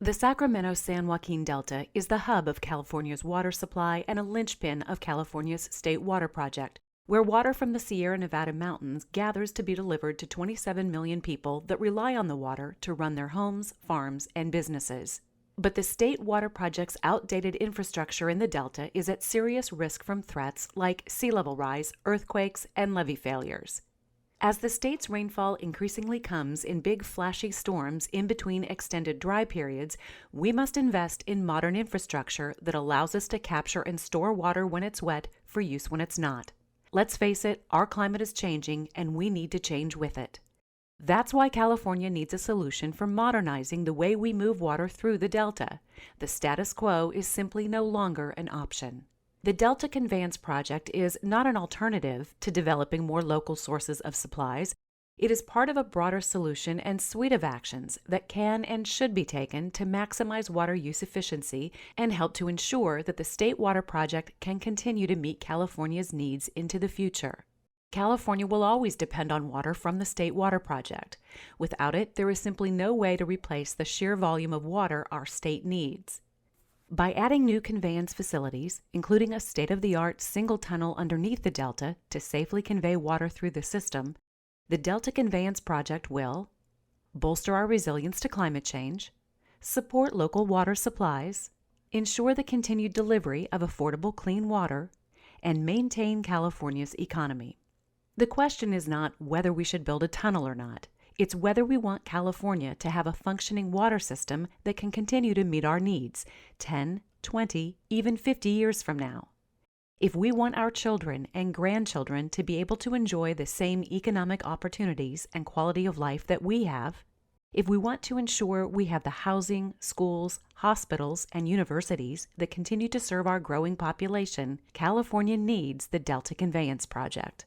The Sacramento-San Joaquin Delta is the hub of California's water supply and a linchpin of California's State Water Project, where water from the Sierra Nevada mountains gathers to be delivered to 27 million people that rely on the water to run their homes, farms, and businesses. But the State Water Project's outdated infrastructure in the Delta is at serious risk from threats like sea level rise, earthquakes, and levee failures. As the state's rainfall increasingly comes in big flashy storms in between extended dry periods, we must invest in modern infrastructure that allows us to capture and store water when it's wet for use when it's not. Let's face it, our climate is changing and we need to change with it. That's why California needs a solution for modernizing the way we move water through the Delta. The status quo is simply no longer an option. The Delta Conveyance Project is not an alternative to developing more local sources of supplies. It is part of a broader solution and suite of actions that can and should be taken to maximize water use efficiency and help to ensure that the State Water Project can continue to meet California's needs into the future. California will always depend on water from the State Water Project. Without it, there is simply no way to replace the sheer volume of water our state needs. By adding new conveyance facilities, including a state-of-the-art single tunnel underneath the Delta to safely convey water through the system, the Delta Conveyance Project will bolster our resilience to climate change, support local water supplies, ensure the continued delivery of affordable clean water, and maintain California's economy. The question is not whether we should build a tunnel or not. It's whether we want California to have a functioning water system that can continue to meet our needs 10, 20, even 50 years from now. If we want our children and grandchildren to be able to enjoy the same economic opportunities and quality of life that we have, if we want to ensure we have the housing, schools, hospitals, and universities that continue to serve our growing population, California needs the Delta Conveyance Project.